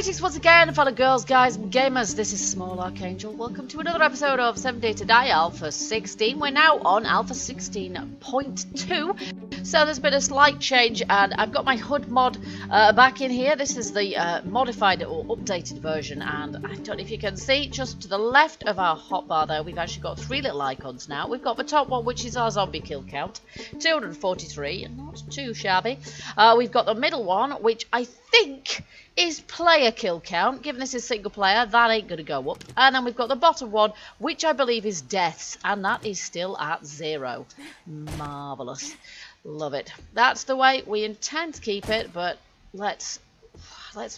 Greetings once again, fellow girls, guys, and gamers. This is Small Archangel. Welcome to another episode of 7 Day to Die Alpha 16. We're now on Alpha 16.2. So there's been a slight change, and I've got my HUD mod back in here. This is the modified or updated version, and I don't know if you can see, just to the left of our hotbar there, we've actually got 3 little icons now. We've got the top one, which is our zombie kill count, 243, not too shabby. We've got the middle one, which I think is player kill count. Given this is single player, that ain't going to go up. And then we've got the bottom one, which I believe is deaths, and that is still at 0. Marvellous. Love it. That's the way we intend to keep it, but let's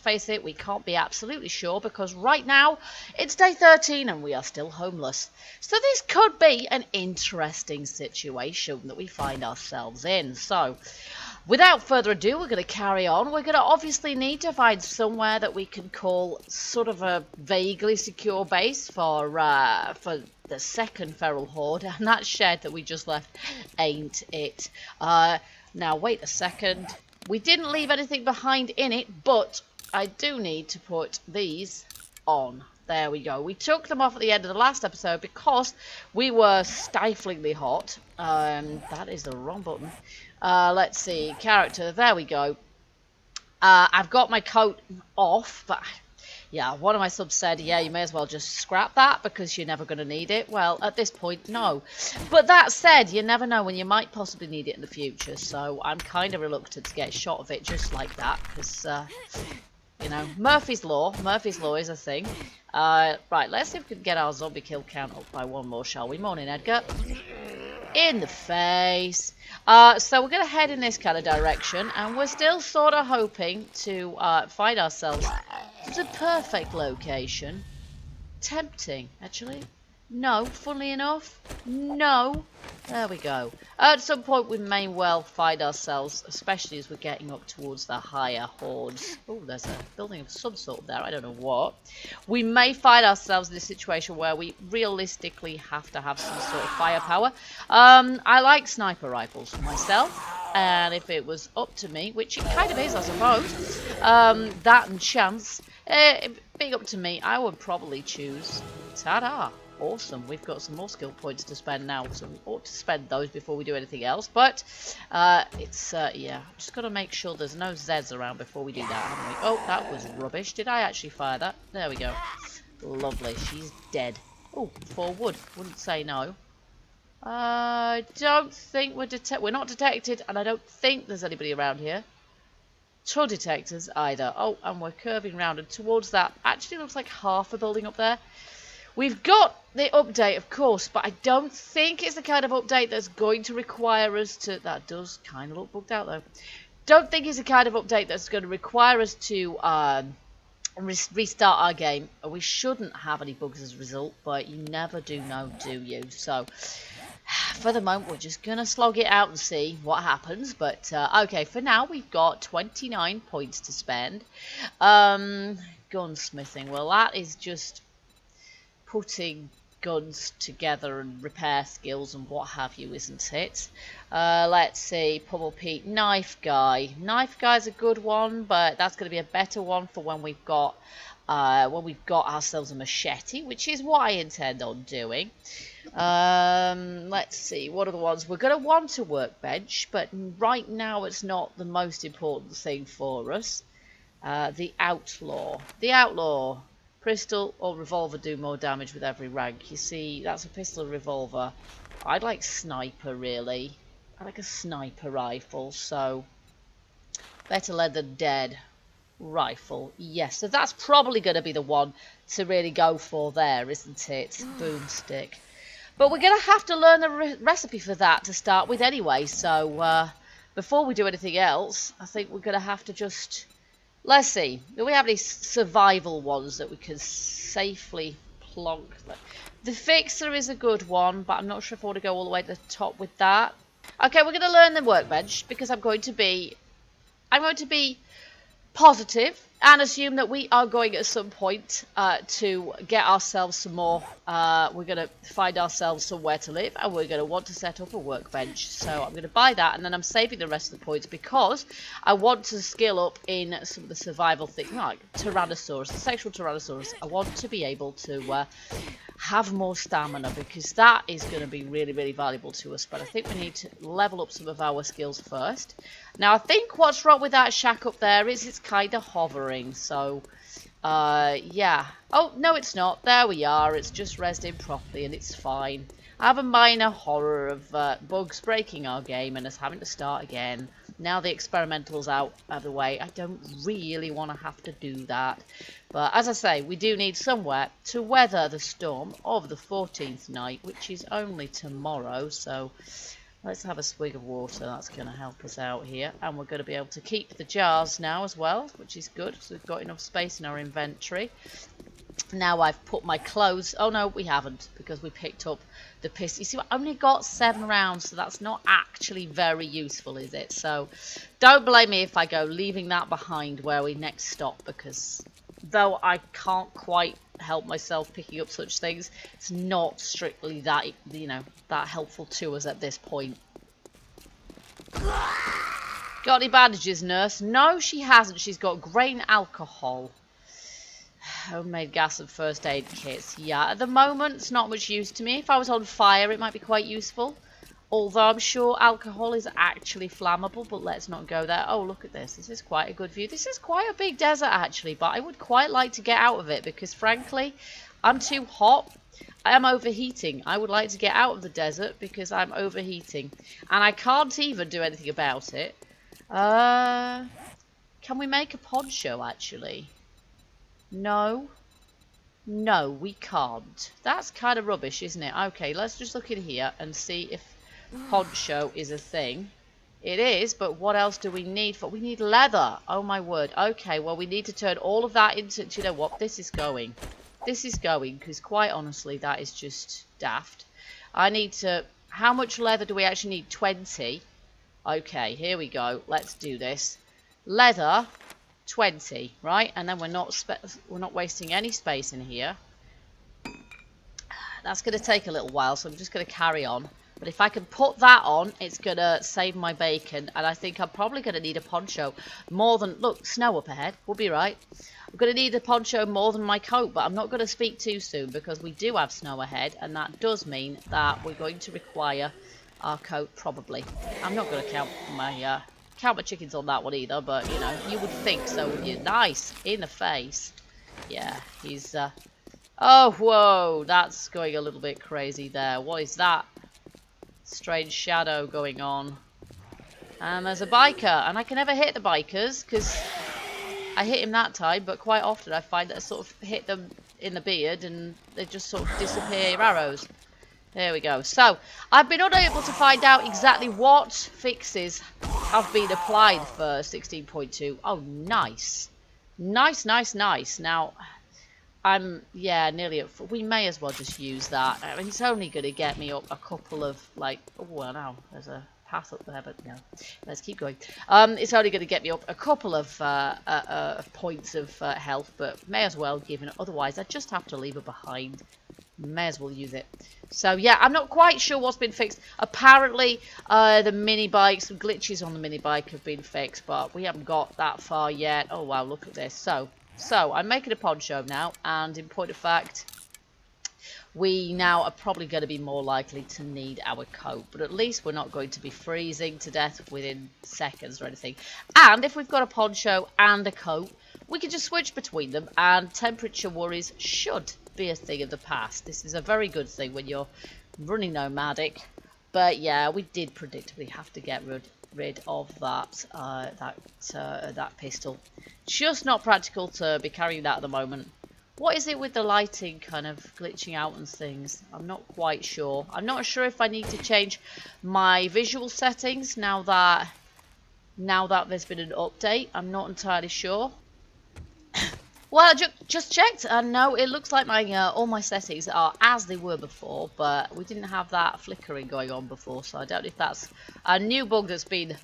face it, we can't be absolutely sure, because right now it's day 13 and we are still homeless. So this could be an interesting situation that we find ourselves in. So without further ado, we're going to carry on. We're going to obviously need to find somewhere that we can call sort of a vaguely secure base for the second feral horde, and that shed that we just left ain't it. Now wait a second. We didn't leave anything behind in it, but I do need to put these on. There we go. We took them off at the end of the last episode because we were stiflingly hot. That is the wrong button. Let's see. Character. There we go. I've got my coat off, but yeah, one of my subs said, yeah, you may as well just scrap that because you're never going to need it. Well, at this point, no. But that said, you never know when you might possibly need it in the future. So I'm kind of reluctant to get a shot of it just like that because, you know, Murphy's Law. Murphy's Law is a thing. Right, let's see if we can get our zombie kill count up by 1 more, shall we? Morning, Edgar. In the face. So we're going to head in this kind of direction, and we're still sort of hoping to find ourselves the perfect location. Tempting, actually. No, funnily enough, no. There we go. At some point we may well find ourselves, especially as we're getting up towards the higher hordes. Oh, there's a building of some sort there, I don't know what. We may find ourselves in a situation where we realistically have to have some sort of firepower. I like sniper rifles myself, and if it was up to me, which it kind of is I suppose, that and chance, being up to me, I would probably choose ta-da. Awesome, we've got some more skill points to spend now, so we ought to spend those before we do anything else. But yeah, just got to make sure there's no Zeds around before we do that, haven't we? Oh, that was rubbish. Did I actually fire that? There we go. Lovely, she's dead. Oh, 4 wood. Wouldn't say no. I don't think we're not detected, and I don't think there's anybody around here. 2 detectors either. Oh, and we're curving round and towards that. Actually, looks like half a building up there. We've got the update, of course, but I don't think it's the kind of update that's going to require us to... That does kind of look bugged out, though. Don't think it's the kind of update that's going to require us to restart our game. We shouldn't have any bugs as a result, but you never do know, do you? So, for the moment, we're just going to slog it out and see what happens. But, okay, for now, we've got 29 points to spend. Gunsmithing. Well, that is just putting guns together and repair skills and what have you, isn't it? Let's see, Pummel Pete, Knife Guy. Knife Guy's a good one, but that's going to be a better one for when we've got ourselves a machete, which is what I intend on doing. Let's see, what are the ones we're going to want a workbench, but right now it's not the most important thing for us. The Outlaw. The Outlaw. Pistol or revolver do more damage with every rank. You see, that's a pistol or revolver. I'd like sniper, really. I like a sniper rifle, so better lead than dead. Rifle, yes. So that's probably going to be the one to really go for there, isn't it? Boomstick. But we're going to have to learn the recipe for that to start with anyway, so before we do anything else, I think we're going to have to just... Let's see, do we have any survival ones that we can safely plonk? The Fixer is a good one, but I'm not sure if I want to go all the way to the top with that. Okay, we're going to learn the workbench because I'm going to be positive and assume that we are going at some point to get ourselves some more. We're going to find ourselves somewhere to live, and we're going to want to set up a workbench. So I'm going to buy that, and then I'm saving the rest of the points because I want to skill up in some of the survival things, like Tyrannosaurus, the sexual Tyrannosaurus. I want to be able to have more stamina because that is going to be really, really valuable to us. But I think we need to level up some of our skills first. Now, I think what's wrong with that shack up there is it's kind of hovering. So, yeah. Oh, no, it's not. There we are. It's just resting properly and it's fine. I have a minor horror of bugs breaking our game and us having to start again. Now the experimental's out of the way, I don't really want to have to do that. But as I say, we do need somewhere to weather the storm of the 14th night, which is only tomorrow. So let's have a swig of water. That's going to help us out here. And we're going to be able to keep the jars now as well, which is good. So we've got enough space in our inventory. Now I've put my clothes. Oh no, we haven't, because we picked up the pistol. You see, I only got 7 rounds, so that's not actually very useful, is it? So don't blame me if I go leaving that behind where we next stop, because though I can't quite help myself picking up such things, it's not strictly that, you know, that helpful to us at this point. Got any bandages, nurse? No, she hasn't. She's got grain alcohol. Homemade gas and first aid kits. Yeah, at the moment it's not much use to me. If I was on fire it might be quite useful. Although I'm sure alcohol is actually flammable, but let's not go there. Oh, look at this. This is quite a good view. This is quite a big desert actually, but I would quite like to get out of it because frankly, I'm too hot. I am overheating. I would like to get out of the desert because I'm overheating. And I can't even do anything about it. Can we make a poncho actually? No. No, we can't. That's kind of rubbish, isn't it? Okay, let's just look in here and see if poncho is a thing. It is, but what else do we need for? We need leather. Oh my word. Okay, well we need to turn all of that into, do you know what? This is going. This is going, because quite honestly, that is just daft. I need to, how much leather do we actually need? 20. Okay, here we go. Let's do this. Leather. 20, right? And then we're not wasting any space in here. That's going to take a little while, so I'm just going to carry on. But if I can put that on, it's going to save my bacon. And I think I'm probably going to need a poncho more than... Look, snow up ahead. We'll be right. I'm going to need a poncho more than my coat, but I'm not going to speak too soon because we do have snow ahead. And that does mean that we're going to require our coat, probably. I'm not going to count my chickens on that one either, but you know, you would think so, wouldn't you? Nice in the face. Yeah, he's oh, whoa, that's going a little bit crazy there. What is that? Strange shadow going on. And there's a biker, and I can never hit the bikers because I hit him that time, but quite often I find that I sort of hit them in the beard and they just sort of disappear arrows. There we go. So, I've been unable to find out exactly what fixes have been applied for 16.2. Oh, nice. Nice, nice, nice. Now, I'm, yeah, nearly at full. We may as well just use that. I mean, it's only going to get me up a couple of, like, oh, well, now, there's a path up there, but no. Let's keep going. It's only going to get me up a couple of points of health, but may as well, given it. Otherwise, I just have to leave it behind. May as well use it. So yeah, I'm not quite sure what's been fixed. Apparently the mini bikes, some glitches on the mini bike have been fixed, but we haven't got that far yet. Oh wow, look at this. So I'm making a poncho now, and in point of fact, we now are probably going to be more likely to need our coat, but at least we're not going to be freezing to death within seconds or anything. And if we've got a poncho and a coat, we can just switch between them, and temperature worries should be a thing of the past. This is a very good thing when you're running nomadic. But yeah, we did predictably have to get rid of that that pistol. Just not practical to be carrying that at the moment. What is it with the lighting kind of glitching out and things? I'm not quite sure. I'm not sure if I need to change my visual settings now that there's been an update. I'm not entirely sure. Well, I just checked, and no, it looks like my all my settings are as they were before, but we didn't have that flickering going on before, so I don't know if that's a new bug that's been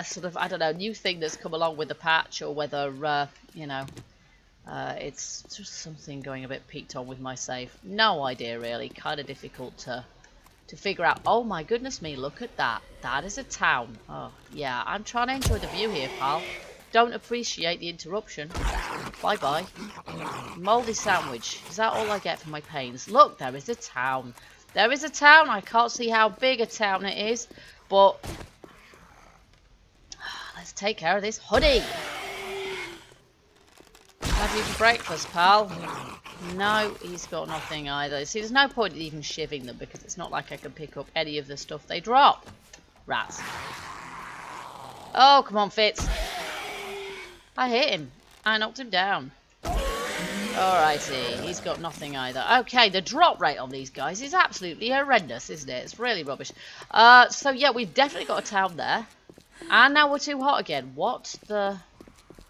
sort of, I don't know, new thing that's come along with the patch, or whether, you know, it's just something going a bit peaked on with my save. No idea, really. Kind of difficult to figure out. Oh my goodness me, look at that. That is a town. Oh, yeah, I'm trying to enjoy the view here, pal. Don't appreciate the interruption. Bye-bye. Mouldy sandwich. Is that all I get for my pains? Look, there is a town. There is a town. I can't see how big a town it is, but let's take care of this hoodie. Have you for breakfast, pal? No, he's got nothing either. See, there's no point in even shivving them, because it's not like I can pick up any of the stuff they drop. Rats. Oh, come on, Fitz. I hit him. I knocked him down. Alrighty, he's got nothing either. Okay, the drop rate on these guys is absolutely horrendous, isn't it? It's really rubbish. So yeah, we've definitely got a town there. And now we're too hot again. What the...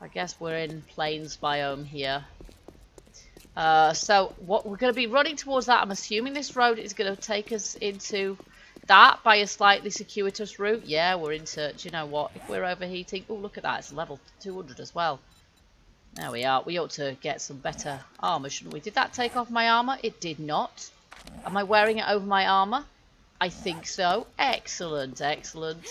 I guess we're in plains biome here. So what we're going to be running towards that. I'm assuming this road is going to take us into that by a slightly circuitous route. Yeah, we're into... Do you know what? If we're overheating... Oh, look at that. It's level 200 as well. There we are. We ought to get some better armor, shouldn't we? Did that take off my armor? It did not. Am I wearing it over my armor? I think so. Excellent, excellent.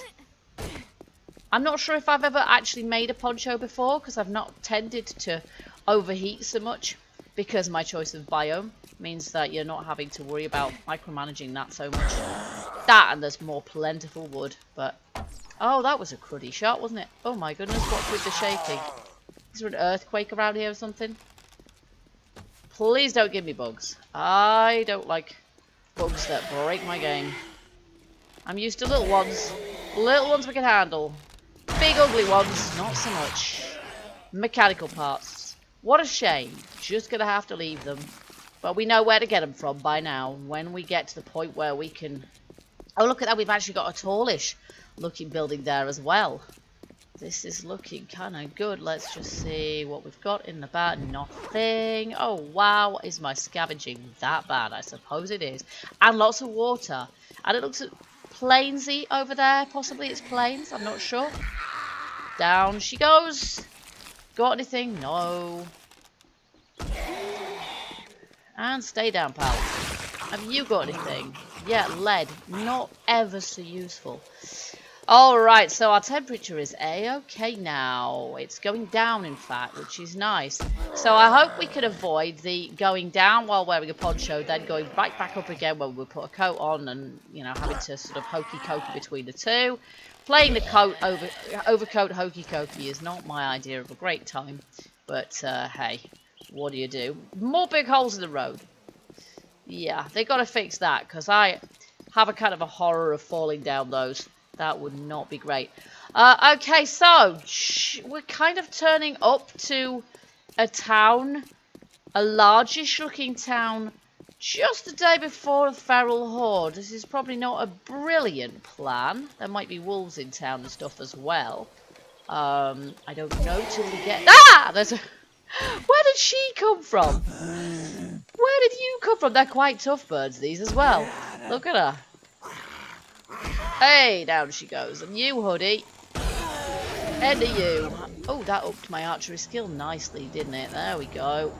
I'm not sure if I've ever actually made a poncho before, because I've not tended to overheat so much, because my choice of biome means that you're not having to worry about micromanaging that so much. That, and there's more plentiful wood, but... Oh, that was a cruddy shot, wasn't it? Oh my goodness, what's with the shaking? Is there an earthquake around here or something? Please don't give me bugs. I don't like bugs that break my game. I'm used to little ones. Little ones we can handle. Big ugly ones, not so much. Mechanical parts. What a shame. Just gonna have to leave them. But we know where to get them from by now. When we get to the point where we can... Oh, look at that. We've actually got a tallish looking building there as well. This is looking kind of good. Let's just see what we've got in the back. Nothing. Oh, wow. Is my scavenging that bad? I suppose it is. And lots of water. And it looks plainsy over there. Possibly it's plains. I'm not sure. Down she goes. Got anything? No. And stay down, pal. Have you got anything? Yeah, lead. Not ever so useful. Alright, so our temperature is A-okay now. It's going down, in fact, which is nice. So I hope we can avoid the going down while wearing a poncho, then going right back up again when we put a coat on and, you know, having to sort of hokey-cokey between the two. Playing the overcoat hokey-cokey is not my idea of a great time. But, hey, what do you do? More big holes in the road. Yeah, they got to fix that, because I have a kind of a horror of falling down those. That would not be great. Okay, so we're kind of turning up to a town, a largish looking town, just the day before a feral horde. This is probably not a brilliant plan. There might be wolves in town and stuff as well. I don't know till we get... Ah! There's a... Where did she come from? Where did you come from? They're quite tough birds, these as well. Look at her. Hey, down she goes. And you, hoodie. End of you. Oh, that upped my archery skill nicely, didn't it? There we go.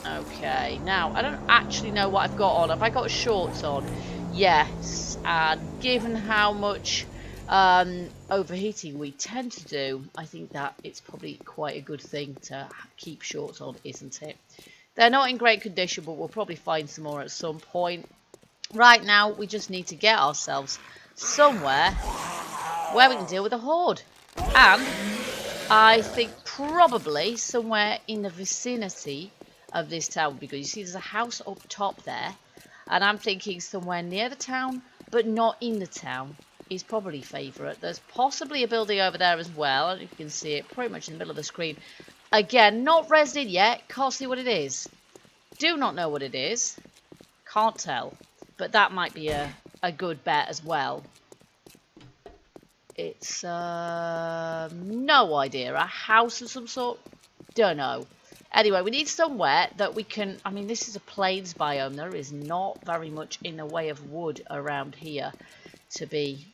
Okay. Now, I don't actually know what I've got on. Have I got shorts on? Yes. And given how much overheating we tend to do, I think that it's probably quite a good thing to keep shorts on, isn't it? They're not in great condition, but we'll probably find some more at some point. Right now, we just need to get ourselves somewhere where we can deal with a horde. And I think probably somewhere in the vicinity of this town, because you see there's a house up top there, and I'm thinking somewhere near the town, but not in the town, is probably favourite. There's possibly a building over there as well, and you can see it pretty much in the middle of the screen. Again, not rezzed in yet, can't see what it is. Do not know what it is. Can't tell. But that might be a good bet as well. It's, no idea. A house of some sort? Don't know. Anyway, we need somewhere that we can... I mean, this is a plains biome. There is not very much in the way of wood around here to be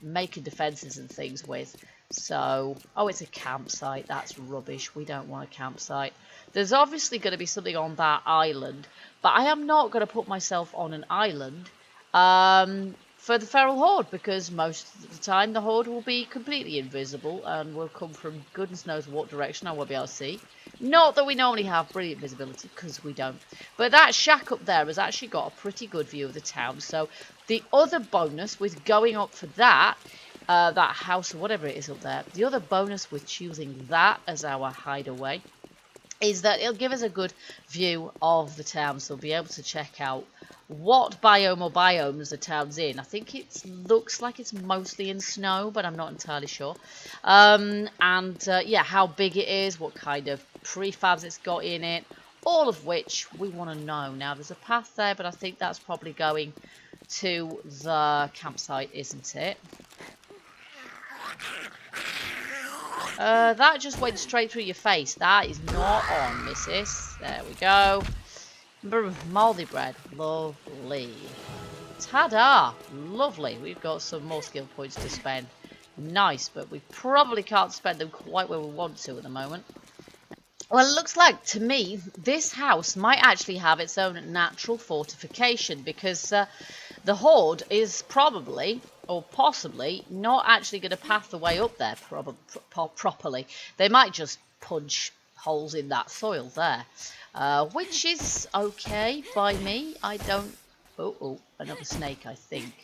making defences and things with. So, oh, it's a campsite. That's rubbish. We don't want a campsite. There's obviously going to be something on that island, but I am not going to put myself on an island for the feral horde, because most of the time the horde will be completely invisible and will come from goodness knows what direction. I won't be able to see. Not that we normally have brilliant visibility, because we don't. But that shack up there has actually got a pretty good view of the town. So the other bonus with going up for that house or whatever it is up there, the other bonus with choosing that as our hideaway is that it'll give us a good view of the town. So we'll be able to check out what biome or biomes the town's in. I think it looks like it's mostly in snow, but I'm not entirely sure. Yeah, how big it is, what kind of prefabs it's got in it, all of which we want to know. Now, there's a path there, but I think that's probably going to the campsite, isn't it? That just went straight through your face. That is not on, missus. There we go. Mouldy bread. Lovely. Ta-da! Lovely. We've got some more skill points to spend. Nice, but we probably can't spend them quite where we want to at the moment. Well, it looks like, to me, this house might actually have its own natural fortification, because the horde is probably, or possibly, not actually going to path the way up there properly. They might just punch holes in that soil there, which is okay by me. I don't... Oh, another snake, I think.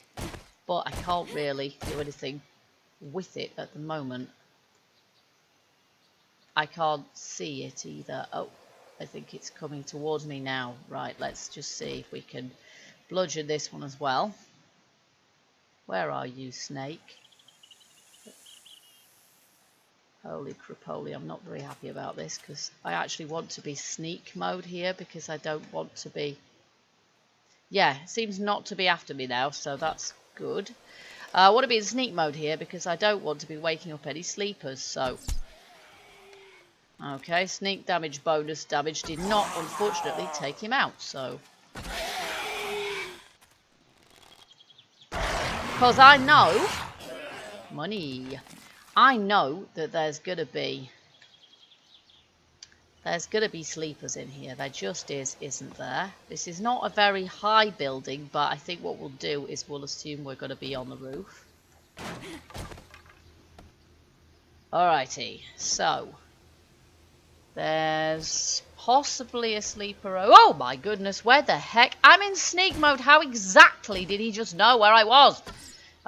But I can't really do anything with it at the moment. I can't see it either. Oh, I think it's coming towards me now. Right, let's just see if we can bludgeon this one as well. Where are you, snake? Holy crapoly, I'm not very happy about this, because I actually want to be sneak mode here, because I don't want to be... Yeah, it seems not to be after me now, so that's good. I want to be in sneak mode here, because I don't want to be waking up any sleepers, so... Okay, sneak damage bonus damage did not, unfortunately, take him out, so... Because I know... Money. I know that there's going to be... There's going to be sleepers in here. There just isn't there? This is not a very high building, but I think what we'll do is we'll assume we're going to be on the roof. Alrighty, so... There's possibly a sleeper. Oh my goodness, where the heck? I'm in sneak mode. How exactly did he just know where I was?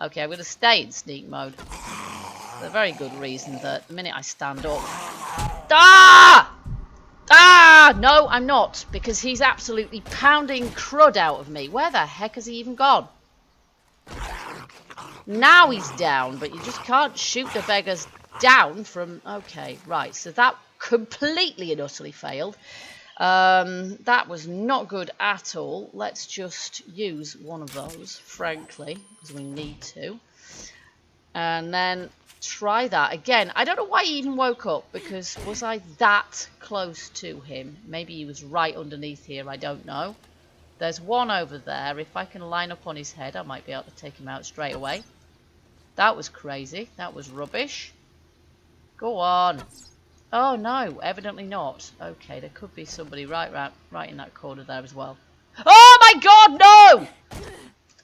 Okay, I'm going to stay in sneak mode. For a very good reason that the minute I stand up... Ah! Ah! No, I'm not. Because he's absolutely pounding crud out of me. Where the heck has he even gone? Now he's down, but you just can't shoot the beggars down from... Okay, right, so that... completely and utterly failed. That was not good at all. Let's just use one of those, frankly, because we need to. And then try that again. I don't know why he even woke up, because was I that close to him? Maybe he was right underneath here, I don't know. There's one over there. If I can line up on his head, I might be able to take him out straight away. That was crazy. That was rubbish. Go on. Oh no, evidently not. Okay, there could be somebody right in that corner there as well. Oh my god, no!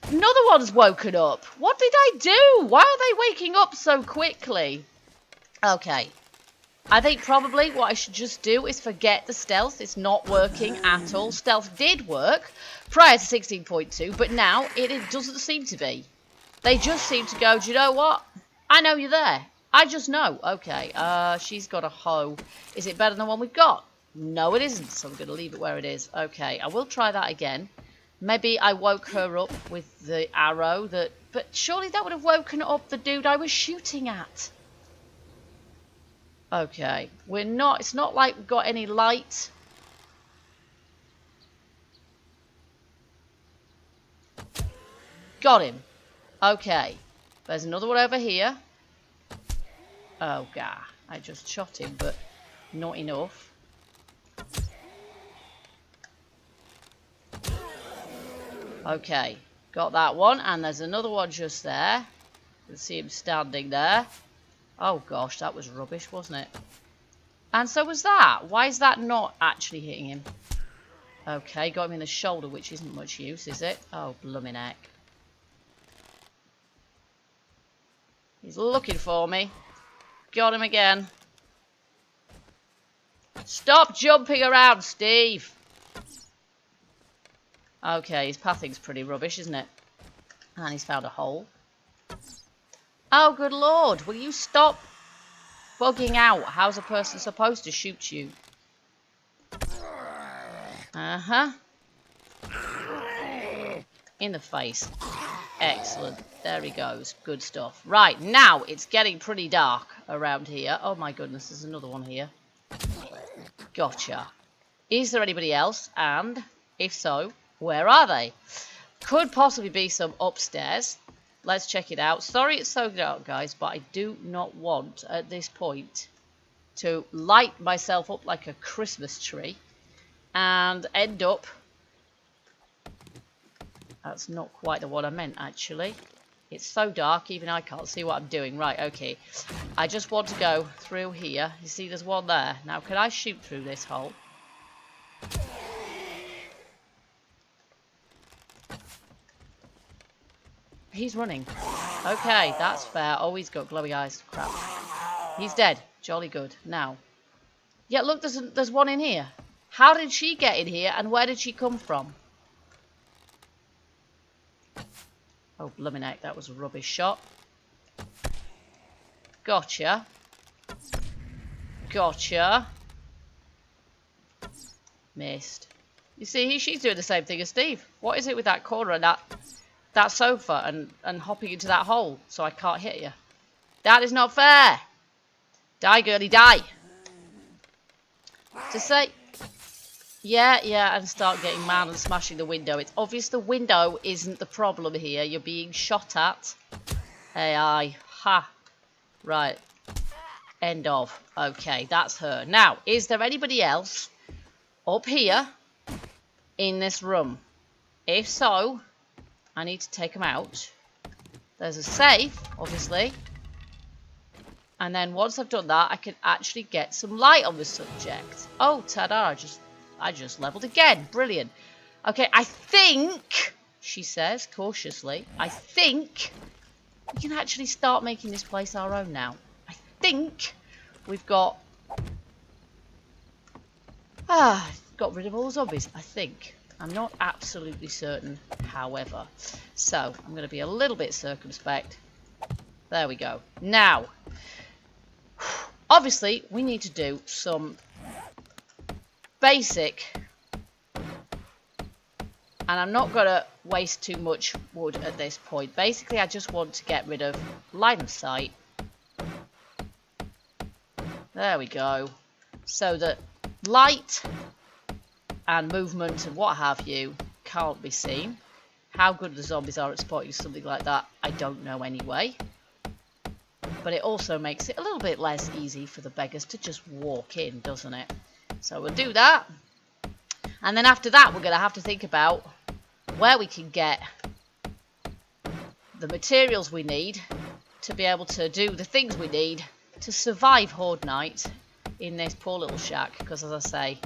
Another one's woken up. What did I do? Why are they waking up so quickly? Okay. I think probably what I should just do is forget the stealth. It's not working at all. Stealth did work prior to 16.2, but now it doesn't seem to be. They just seem to go, do you know what? I know you're there. I just know. Okay, she's got a hoe. Is it better than the one we've got? No, it isn't, so I'm going to leave it where it is. Okay, I will try that again. Maybe I woke her up with the arrow that... But surely that would have woken up the dude I was shooting at. Okay, we're not... It's not like we've got any light. Got him. Okay, there's another one over here. Oh, God. I just shot him, but not enough. Okay. Got that one. And there's another one just there. You can see him standing there. Oh gosh, that was rubbish, wasn't it? And so was that. Why is that not actually hitting him? Okay, got him in the shoulder, which isn't much use, is it? Oh, blooming heck. He's looking for me. Got him again. Stop jumping around, Steve. Okay, his pathing's pretty rubbish, isn't it? And he's found a hole. Oh, good lord. Will you stop bugging out? How's a person supposed to shoot you? Uh-huh. In the face. Excellent. There he goes. Good stuff. Right, now it's getting pretty dark around here. Oh my goodness, there's another one here. Gotcha. Is there anybody else? And if so, where are they? Could possibly be some upstairs. Let's check it out. Sorry it's so dark, guys, but I do not want, at this point, to light myself up like a Christmas tree and end up... That's not quite the one I meant, actually. It's so dark, even I can't see what I'm doing. Right, okay. I just want to go through here. You see, there's one there. Now, can I shoot through this hole? He's running. Okay, that's fair. Oh, he's got glowy eyes. Crap. He's dead. Jolly good. Now. Yeah, look, there's one in here. How did she get in here, and where did she come from? Oh, blooming heck, that was a rubbish shot. Gotcha. Gotcha. Missed. You see, she's doing the same thing as Steve. What is it with that corner and that sofa and hopping into that hole so I can't hit you? That is not fair. Die, girlie, die. To say... Yeah, and start getting mad and smashing the window. It's obvious the window isn't the problem here. You're being shot at. AI. Ha. Right. End of. Okay, that's her. Now, is there anybody else up here in this room? If so, I need to take them out. There's a safe, obviously. And then once I've done that, I can actually get some light on the subject. Oh, ta-da, I just leveled again. Brilliant. Okay, I think, she says cautiously, I think we can actually start making this place our own now. I think we've got rid of all the zombies, I think. I'm not absolutely certain, however. So, I'm going to be a little bit circumspect. There we go. Now, obviously, we need to do some basic, and I'm not going to waste too much wood at this point. Basically, I just want to get rid of line of sight. There we go. So that light and movement and what have you can't be seen. How good the zombies are at spotting something like that, I don't know anyway. But it also makes it a little bit less easy for the beggars to just walk in, doesn't it? So we'll do that. And then after that, we're going to have to think about where we can get the materials we need to be able to do the things we need to survive Horde Night in this poor little shack. Because as I say,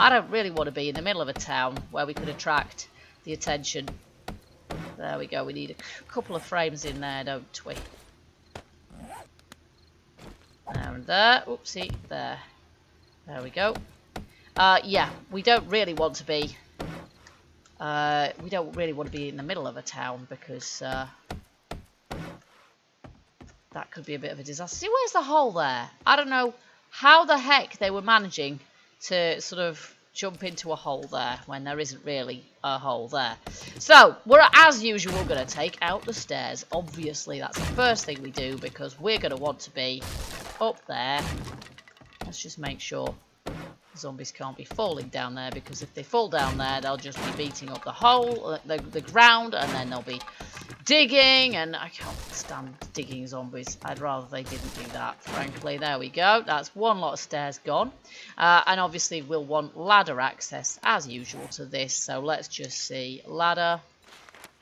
I don't really want to be in the middle of a town where we could attract the attention. There we go. We need a couple of frames in there, don't we? There and there. Oopsie. There. There we go. Yeah, we don't really want to be in the middle of a town because that could be a bit of a disaster. See, where's the hole there? I don't know how the heck they were managing to sort of jump into a hole there when there isn't really a hole there. So, we're, as usual, going to take out the stairs. Obviously, that's the first thing we do because we're going to want to be up there. Let's just make sure zombies can't be falling down there, because if they fall down there, they'll just be beating up the hole, the ground, and then they'll be digging, and I can't stand digging zombies. I'd rather they didn't do that, frankly. There we go. That's one lot of stairs gone. And obviously we'll want ladder access, as usual, to this. So let's just see. Ladder.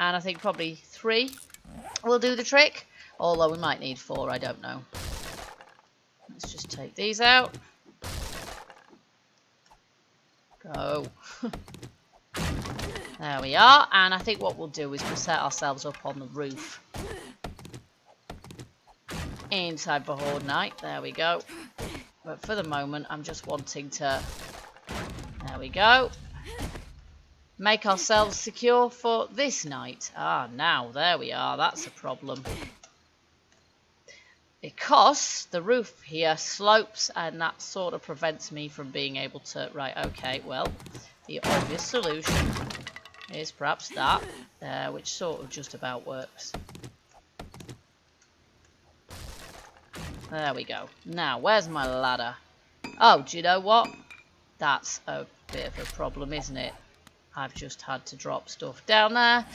And I think probably 3 will do the trick. Although we might need 4, I don't know. Let's just take these out. Go. There we are. And I think what we'll do is we'll set ourselves up on the roof. Inside the Horde Night. There we go. But for the moment, I'm just wanting to... There we go. Make ourselves secure for this night. Ah, now, there we are. That's a problem. Because the roof here slopes, and that sort of prevents me from being able to... Right, okay, well, the obvious solution is perhaps that, which sort of just about works. There we go. Now, where's my ladder? Oh, do you know what? That's a bit of a problem, isn't it? I've just had to drop stuff down there,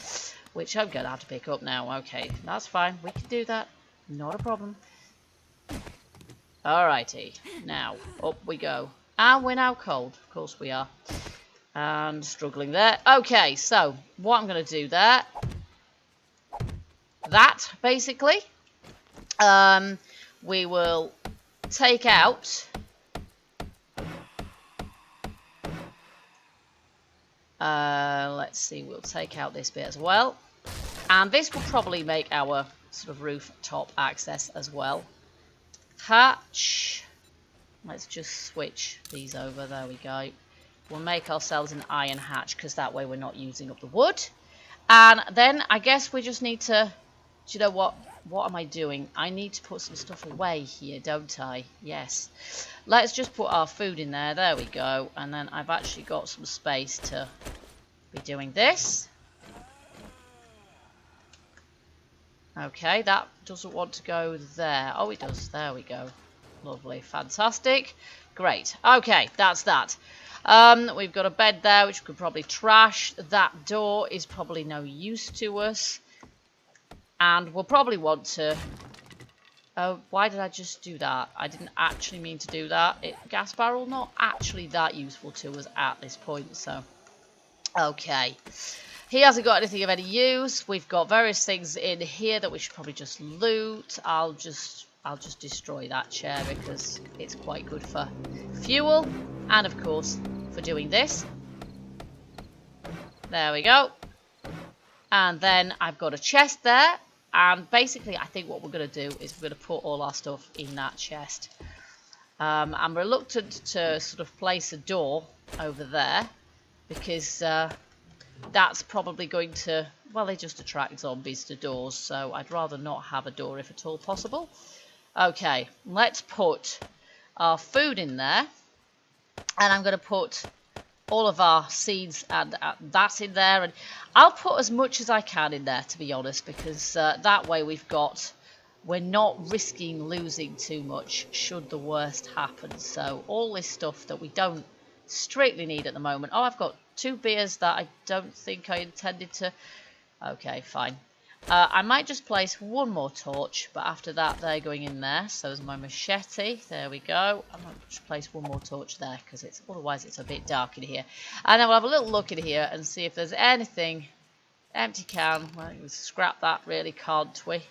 which I'm going to have to pick up now. Okay, that's fine. We can do that. Not a problem. Alrighty. Now, up we go. And we're now cold. Of course we are. And struggling there. Okay, so what I'm going to do there... That, basically. We will take out... let's see, we'll take out this bit as well. And this will probably make our sort of rooftop access as well. Hatch. Let's just switch these over. There we go. We'll make ourselves an iron hatch because that way we're not using up the wood. And then I guess we just need to... Do you know what? What am I doing? I need to put some stuff away here, don't I? Yes. Let's just put our food in there. There we go. And then I've actually got some space to be doing this. Okay, that doesn't want to go there. Oh, it does. There we go. Lovely. Fantastic. Great. Okay, that's that. We've got a bed there, which we could probably trash. That door is probably no use to us. And we'll probably want to... Oh, why did I just do that? I didn't actually mean to do that. Gas barrel, not actually that useful to us at this point, so... Okay. He hasn't got anything of any use. We've got various things in here that we should probably just loot. I'll just destroy that chair because it's quite good for fuel. And, of course, for doing this. There we go. And then I've got a chest there. And basically, I think what we're going to do is we're going to put all our stuff in that chest. I'm reluctant to sort of place a door over there. Because that's probably going to... Well, they just attract zombies to doors. So I'd rather not have a door if at all possible. Okay, let's put our food in there. And I'm going to put... all of our seeds and that in there, and I'll put as much as I can in there, to be honest, because that way we're not risking losing too much should the worst happen. So all this stuff that we don't strictly need at the moment. Oh, I've got 2 beers that I don't think I intended to. Okay, fine. I might just place one more torch, but after that they're going in there. So there's my machete. There we go. I might just place one more torch there because otherwise it's a bit dark in here. And then we'll have a little look in here and see if there's anything. Empty can. Well, we'll scrap that really, can't we?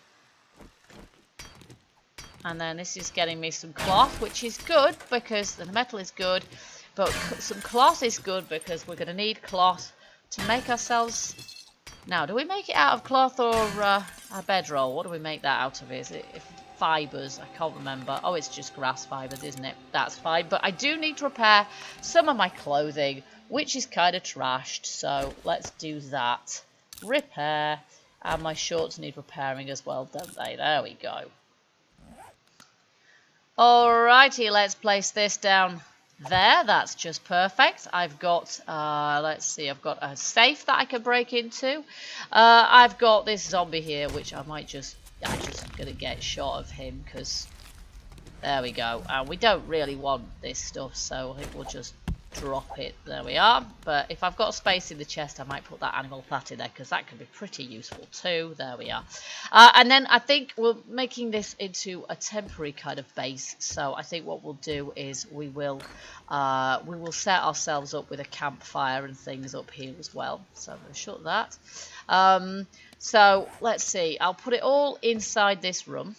And then this is getting me some cloth, which is good because the metal is good. But some cloth is good because we're going to need cloth to make ourselves... Now, do we make it out of cloth or a bedroll? What do we make that out of? Is it fibres? I can't remember. Oh, it's just grass fibres, isn't it? That's fine. But I do need to repair some of my clothing, which is kind of trashed. So let's do that. Repair. And my shorts need repairing as well, don't they? There we go. Alrighty, let's place this down there. That's just perfect. I've got let's see, I've got a safe that I can break into. I've got this zombie here, which I'm just gonna get shot of him because there we go. And we don't really want this stuff, so I think we'll just drop it. There we are. But if I've got space in the chest, I might put that animal plat in there because that could be pretty useful too. There we are. And then I think we're making this into a temporary kind of base. So I think what we'll do is we will set ourselves up with a campfire and things up here as well. So I'm going to shut that. So let's see. I'll put it all inside this room.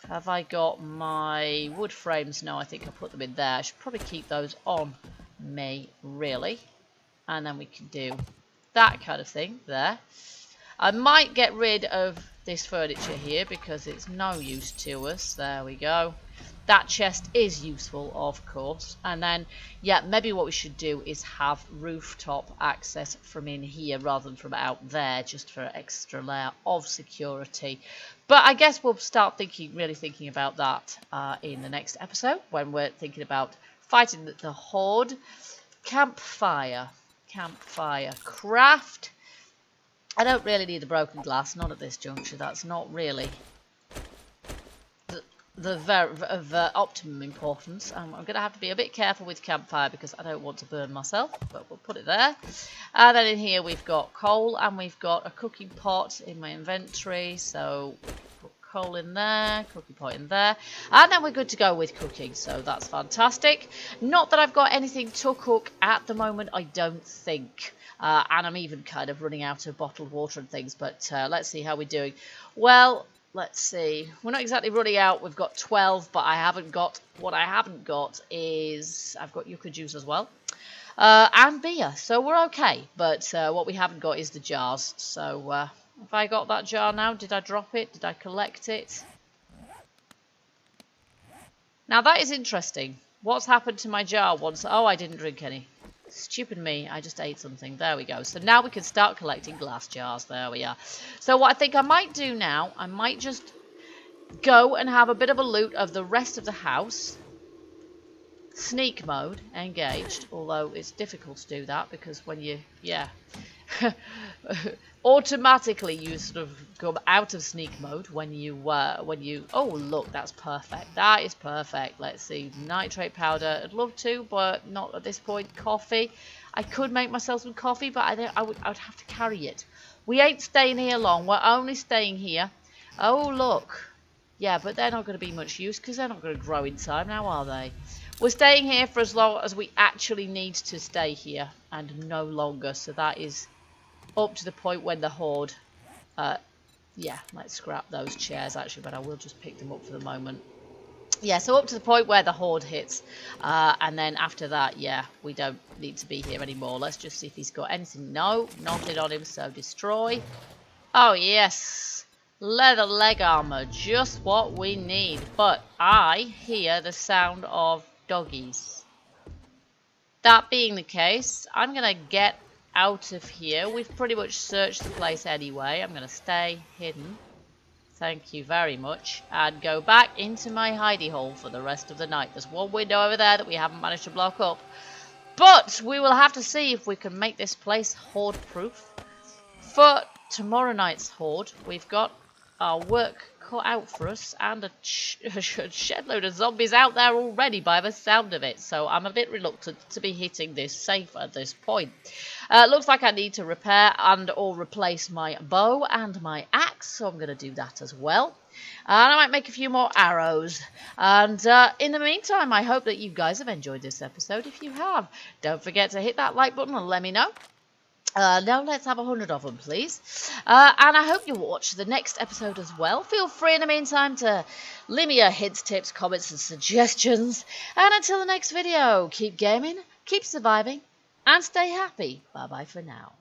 Have I got my wood frames? No, I think I'll put them in there. I should probably keep those on me, really. And then we can do that kind of thing there. I might get rid of this furniture here because it's no use to us. There we go. That chest is useful, of course. And then, yeah, maybe what we should do is have rooftop access from in here rather than from out there, just for an extra layer of security. But I guess we'll start really thinking about that in the next episode, when we're thinking about fighting the horde. Campfire. Craft. I don't really need the broken glass, not at this juncture. That's not really the optimum importance. I'm going to have to be a bit careful with campfire because I don't want to burn myself, but we'll put it there. And then in here we've got coal and we've got a cooking pot in my inventory, so put coal in there, cooking pot in there, and then we're good to go with cooking, so that's fantastic. Not that I've got anything to cook at the moment, I don't think. And I'm even kind of running out of bottled water and things, but let's see how we're doing. Well, let's see. We're not exactly running out. We've got 12, but what I haven't got is, I've got yucca juice as well. And beer, so we're okay. But what we haven't got is the jars. So have I got that jar now? Did I drop it? Did I collect it? Now that is interesting. What's happened to my jar once? Oh, I didn't drink any. Stupid me, I just ate something. There we go. So now we can start collecting glass jars. There we are. So what I think I might do now, I might just go and have a bit of a loot of the rest of the house. Sneak mode engaged, although it's difficult to do that because when you, automatically you sort of go out of sneak mode when you, oh look, that's perfect. That is perfect. Let's see, nitrate powder. I'd love to, but not at this point. Coffee. I could make myself some coffee, but I would have to carry it. We ain't staying here long. We're only staying here. Oh look, yeah, but they're not going to be much use because they're not going to grow in time now, are they? We're staying here for as long as we actually need to stay here and no longer. So that is up to the point when the horde, yeah, let's scrap those chairs actually, but I will just pick them up for the moment. Yeah, so up to the point where the horde hits, and then after that, yeah, we don't need to be here anymore. Let's just see if he's got anything. No, nothing on him, so destroy. Oh, yes. Leather leg armor, just what we need. But I hear the sound of doggies. That being the case, I'm going to get out of here. We've pretty much searched the place anyway. I'm going to stay hidden. Thank you very much. And go back into my hidey hole for the rest of the night. There's one window over there that we haven't managed to block up. But we will have to see if we can make this place horde proof. For tomorrow night's horde, we've got our work cut out for us and a shed load of zombies out there already by the sound of it. So I'm a bit reluctant to be hitting this safe at this point. Looks like I need to repair and or replace my bow and my axe, so I'm going to do that as well. And I might make a few more arrows. And in the meantime, I hope that you guys have enjoyed this episode. If you have, don't forget to hit that like button and let me know. Now let's have 100 of them, please. And I hope you watch the next episode as well. Feel free in the meantime to leave me your hints, tips, comments and suggestions. And until the next video, keep gaming, keep surviving, and stay happy. Bye-bye for now.